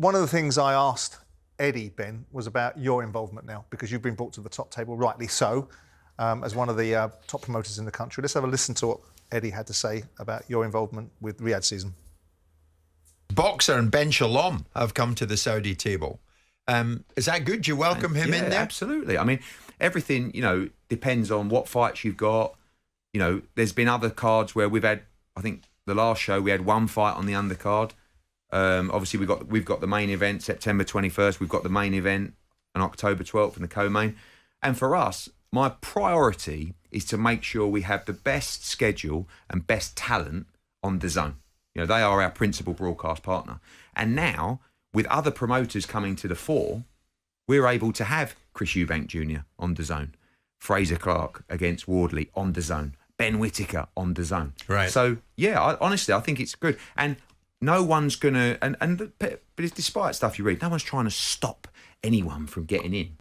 One of the things I asked Eddie, Ben, was about your involvement now, because you've been brought to the top table, rightly so, as one of the top promoters in the country. Let's have a listen to what Eddie had to say about your involvement with Riyadh season. Boxer and Ben Shalom have come to the Saudi table. Is that good? Do you welcome him in there? Absolutely. I mean, everything, depends on what fights you've got. There's been other cards where we've had, I think the last show, we had one fight on the undercard. Obviously, we've got the main event September 21st. We've got the main event on October 12th and the co-main. And for us, my priority is to make sure we have the best schedule and best talent on DAZN. They are our principal broadcast partner. And now, with other promoters coming to the fore, we're able to have Chris Eubank Jr. on DAZN, Fraser Clark against Wardley on DAZN, Ben Whittaker on DAZN. Right. So, honestly, I think it's good. And no one's going to... But despite stuff you read, no one's trying to stop anyone from getting in.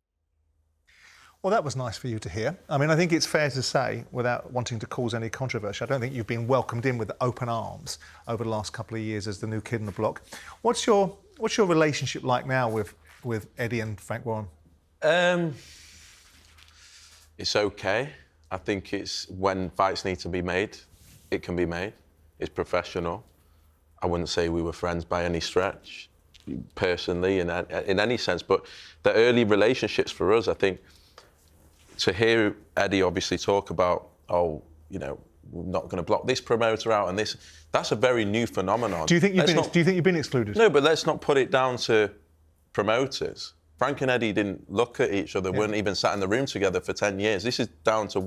Well, that was nice for you to hear. I mean, I think it's fair to say, without wanting to cause any controversy, I don't think you've been welcomed in with open arms over the last couple of years as the new kid in the block. What's your relationship like now with Eddie and Frank Warren? It's okay. I think it's when fights need to be made, it can be made. It's professional. I wouldn't say we were friends by any stretch, personally, in any sense. But the early relationships for us, I think, to hear Eddie obviously talk about, we're not going to block this promoter out and this, that's a very new phenomenon. Do you think you've been excluded? No, but let's not put it down to promoters. Frank and Eddie didn't look at each other, weren't even sat in the room together for 10 years. This is down to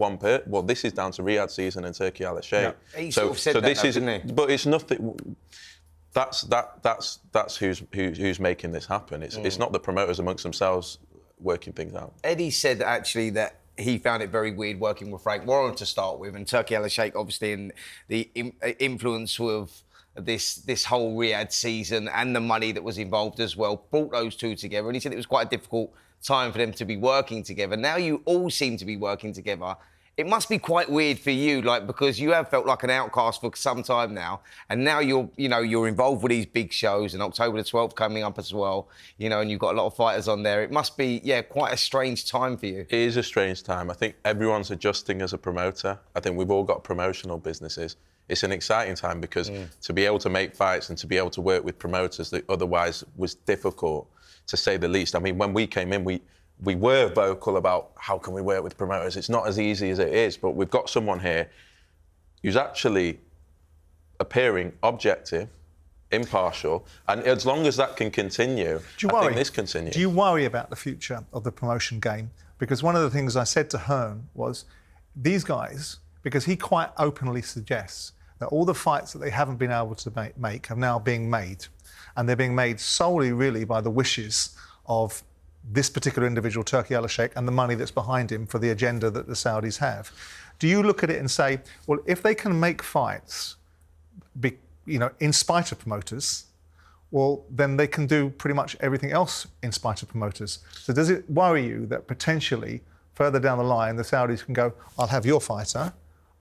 this is down to Riyadh season and Turki Alalshikh. Yeah. He sort of said that, didn't he? But it's nothing. That's who's making this happen. It's not the promoters amongst themselves working things out. Eddie said actually that he found it very weird working with Frank Warren to start with, and Turki Alalshikh obviously, and the influence of this whole Riyadh season and the money that was involved as well brought those two together. And he said it was quite a difficult time for them to be working together. Now you all seem to be working together. It must be quite weird for you, because you have felt like an outcast for some time now, and now you're involved with these big shows, and October the 12th coming up as well, and you've got a lot of fighters on there. It must be, quite a strange time for you. It is a strange time. I think everyone's adjusting as a promoter. I think we've all got promotional businesses. It's an exciting time because to be able to make fights and to be able to work with promoters that otherwise was difficult, to say the least. I mean, when we came in, we were vocal about how can we work with promoters. It's not as easy as it is, but we've got someone here who's actually appearing objective, impartial, and as long as that can continue, I think this continues. Do you worry about the future of the promotion game? Because one of the things I said to Hearn was, these guys, because he quite openly suggests that all the fights that they haven't been able to make are now being made, and they're being made solely really by the wishes of this particular individual, Turki Alalshikh, and the money that's behind him for the agenda that the Saudis have. Do you look at it and say, well, if they can make fights, in spite of promoters, well, then they can do pretty much everything else in spite of promoters. So does it worry you that potentially further down the line, the Saudis can go, I'll have your fighter,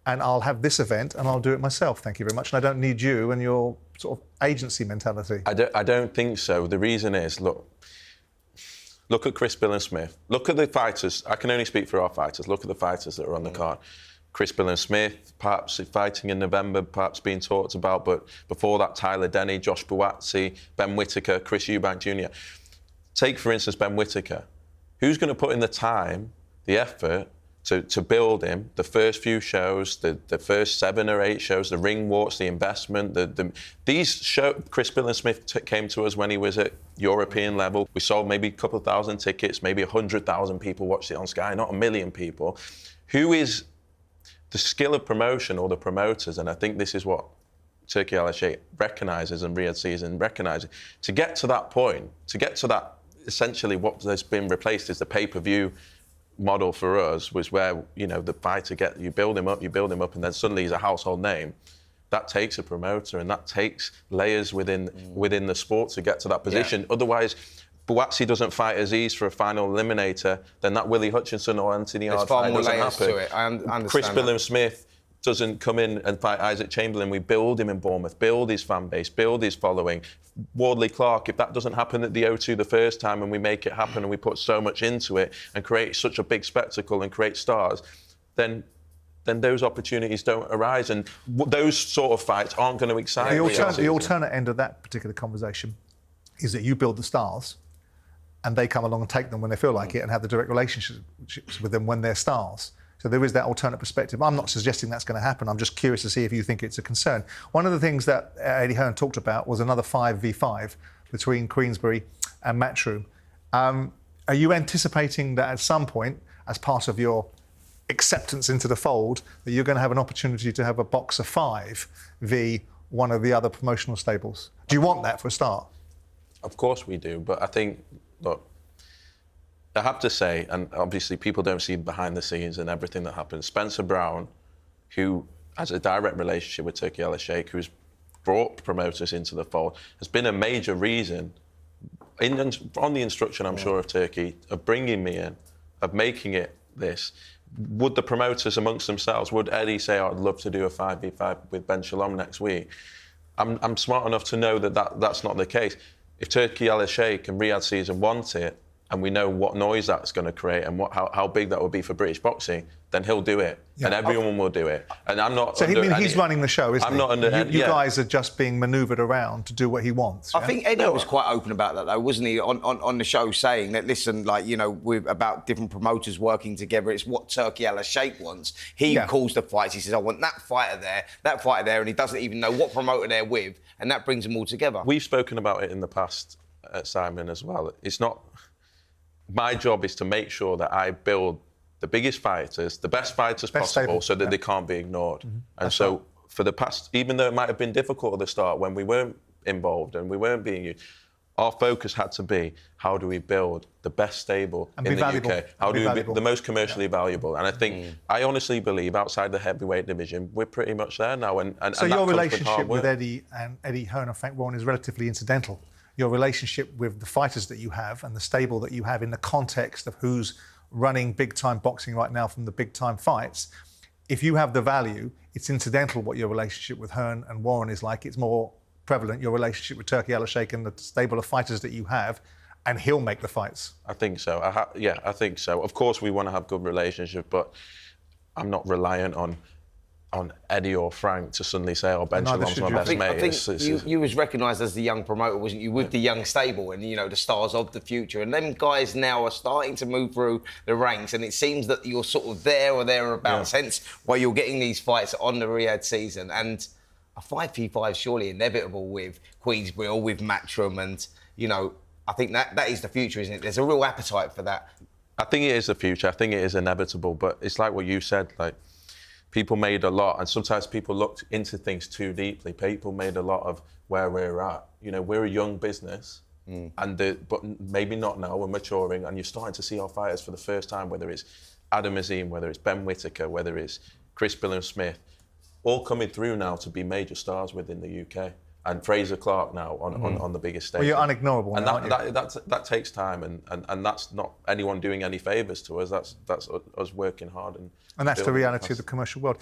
and I'll have this event, and I'll do it myself, thank you very much, and I don't need you and your sort of agency mentality? I don't think so. The reason is, Look at Chris, Bill and Smith. Look at the fighters. I can only speak for our fighters. Look at the fighters that are on the card. Chris, Bill and Smith, perhaps fighting in November, perhaps being talked about. But before that, Tyler Denny, Josh Buatsi, Ben Whittaker, Chris Eubank Jr. Take, for instance, Ben Whittaker. Who's going to put in the time, the effort, to build him, the first few shows, the first 7 or 8 shows, the ring walks, the investment, Chris Bill and Smith came to us when he was at European level. We sold maybe a couple of thousand tickets, maybe 100,000 people watched it on Sky, not 1 million people. Who is the skill of promotion or the promoters? And I think this is what Turki Alalshikh recognises and Riyadh season recognises. To get to that point, essentially what has been replaced is the pay-per-view model for us, was where, the fighter you build him up, and then suddenly he's a household name. That takes a promoter, and that takes layers within the sport to get to that position. Yeah. Otherwise, Buatsi doesn't fight Aziz for a final eliminator, then that Willie Hutchinson or Anthony Ard fight doesn't happen. To it. I understand Chris Bill and Smith doesn't come in and fight Isaac Chamberlain, we build him in Bournemouth, build his fan base, build his following. Wardley Clark, if that doesn't happen at the O2 the first time and we make it happen and we put so much into it and create such a big spectacle and create stars, then those opportunities don't arise, and those sort of fights aren't going to excite me. The alternate end of that particular conversation is that you build the stars and they come along and take them when they feel like it and have the direct relationships with them when they're stars. So there is that alternate perspective. I'm not suggesting that's going to happen. I'm just curious to see if you think it's a concern. One of the things that Eddie Hearn talked about was another 5v5 between Queensberry and Matchroom. Are you anticipating that at some point, as part of your acceptance into the fold, that you're going to have an opportunity to have a box of 5 v one of the other promotional stables? Do you want that for a start? Of course we do, but I think, look, I have to say, and obviously people don't see behind the scenes and everything that happens, Spencer Brown, who has a direct relationship with Turki Alalshikh, who's brought promoters into the fold, has been a major reason, on the instruction, I'm sure, of Turkey, of bringing me in, of making it this. Would the promoters amongst themselves, would Eddie say, I'd love to do a 5v5 with Ben Shalom next week? I'm smart enough to know that's not the case. If Turki Alalshikh and Riyadh Season want it, and we know what noise that's going to create and how big that would be for British boxing, then he'll do it, and everyone will do it. And I'm not. So he's running the show, isn't he? I'm not under. You guys are just being manoeuvred around to do what he wants. I think Eddie was quite open about that, though, wasn't he? On the show, saying that, listen, like, you know, about different promoters working together. It's what Turki Alalshikh wants. He calls the fights. He says, I want that fighter there, and he doesn't even know what promoter they're with, and that brings them all together. We've spoken about it in the past, Simon, as well. It's not. My job is to make sure that I build the biggest fighters, the best fighters possible, so that they can't be ignored. Mm-hmm. And so for the past, even though it might have been difficult at the start when we weren't involved and we weren't being used, our focus had to be, how do we build the best stable in the UK? How do we be the most commercially valuable? And I think, I honestly believe, outside the heavyweight division, we're pretty much there now. And so your relationship with Eddie Hearn and Frank Warren is relatively incidental. Your relationship with the fighters that you have and the stable that you have in the context of who's running big-time boxing right now from the big-time fights, if you have the value, it's incidental what your relationship with Hearn and Warren is like. It's more prevalent, your relationship with Turki Alalshikh and the stable of fighters that you have, and he'll make the fights. I think so. I think so. Of course, we want to have good relationship, but I'm not reliant on Eddie or Frank to suddenly say, oh, Ben Shalom's my best mate. I think you was recognised as the young promoter, wasn't you, with the young stable and, you know, the stars of the future. And them guys now are starting to move through the ranks, and it seems that you're sort of there or thereabouts, hence why you're getting these fights on the Riyadh season. And a 5v5 is surely inevitable with Queensberry or with Matchroom, and, you know, I think that is the future, isn't it? There's a real appetite for that. I think it is the future. I think it is inevitable, but it's like what you said, like, people made a lot, and sometimes people looked into things too deeply. People made a lot of where we're at. You know, we're a young business, but maybe not now. We're maturing, and you're starting to see our fighters for the first time, whether it's Adam Azim, whether it's Ben Whittaker, whether it's Chris Billam-Smith, all coming through now to be major stars within the UK. And Fraser Clark now on the biggest stage. Well, you're unignorable and now, aren't you? that takes time, and that's not anyone doing any favours to us. That's us working hard. And that's the reality of the commercial world.